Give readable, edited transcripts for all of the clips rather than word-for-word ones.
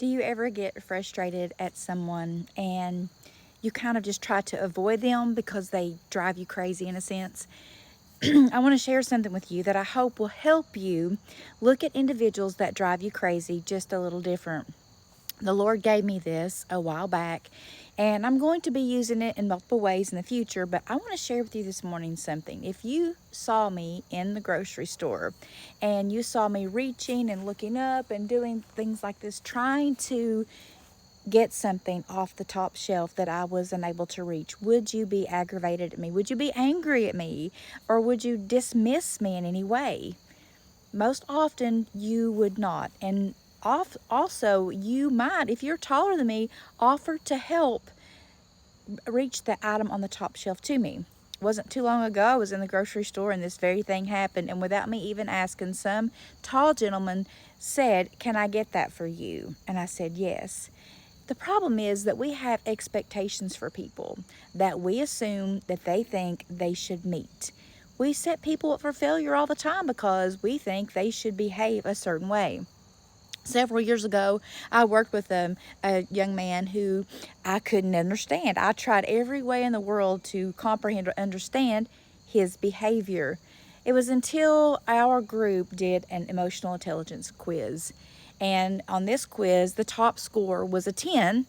Do you ever get frustrated at someone and you kind of just try to avoid them because they drive you crazy in a sense? I want to share something with you that I hope will help you look at individuals that drive you crazy just a little different. The Lord gave me this a while back, and I'm going to be using it in multiple ways in the future, but I want to share with you this morning something. If you saw me in the grocery store and you saw me reaching and looking up and doing things like this, trying to get something off the top shelf that I was unable to reach, would you be aggravated at me? Would you be angry at me? Or would you dismiss me in any way? Most often you would not. And also, you might, if you're taller than me, offer to help reach the item on the top shelf to me. It wasn't too long ago, I was in the grocery store and this very thing happened, and without me even asking, some tall gentleman said, "Can I get that for you?" And I said yes. The problem is that we have expectations for people that we assume that they think they should meet. We set people up for failure all the time because we think they should behave a certain way. Several years ago, I worked with a young man who I couldn't understand. I tried every way in the world to comprehend or understand his behavior. It was until our group did an emotional intelligence quiz. And on this quiz, the top score was a 10.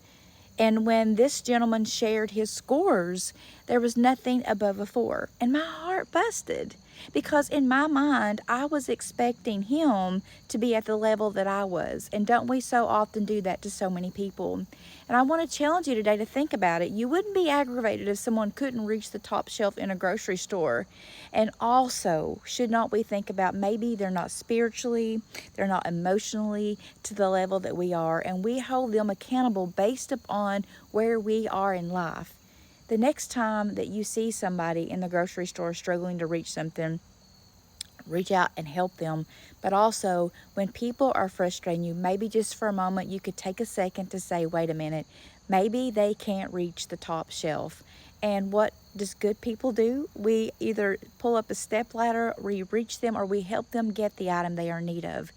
And when this gentleman shared his scores, there was nothing above a 4. And my heart busted because in my mind, I was expecting him to be at the level that I was. And don't we so often do that to so many people? And I want to challenge you today to think about it. You wouldn't be aggravated if someone couldn't reach the top shelf in a grocery store. And also, should not we think about maybe they're not spiritually, they're not emotionally to the level that we are, and we hold them accountable based upon where we are in life. The next time that you see somebody in the grocery store struggling to reach something, reach out and help them. But also, when people are frustrating you, maybe just for a moment, you could take a second to say, wait a minute, maybe they can't reach the top shelf. And what does good people do? We either pull up a step ladder, we reach them, or we help them get the item they are in need of.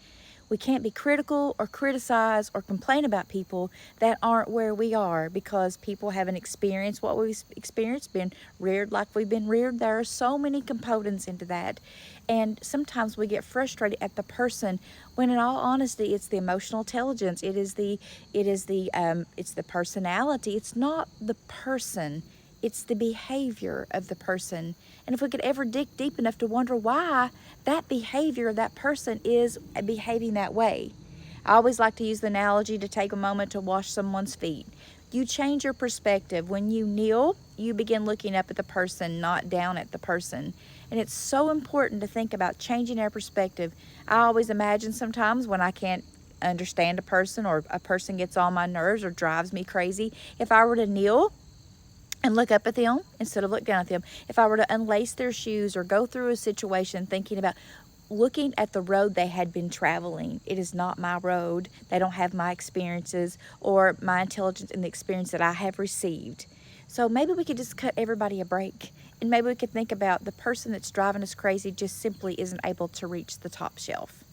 We can't be critical or criticize or complain about people that aren't where we are because people haven't experienced what we've experienced, been reared like we've been reared. There are so many components into that. And sometimes we get frustrated at the person when in all honesty, it's the emotional intelligence. It's the personality. It's not the person. It's the behavior of the person. And if we could ever dig deep enough to wonder why that behavior, that person is behaving that way. I always like to use the analogy to take a moment to wash someone's feet. You change your perspective. When you kneel, you begin looking up at the person, not down at the person. And it's so important to think about changing our perspective. I always imagine sometimes when I can't understand a person or a person gets on my nerves or drives me crazy, if I were to kneel and look up at them instead of look down at them. If I were to unlace their shoes or go through a situation thinking about looking at the road they had been traveling. It is not my road. They don't have my experiences or my intelligence and the experience that I have received. So maybe we could just cut everybody a break. And maybe we could think about the person that's driving us crazy just simply isn't able to reach the top shelf.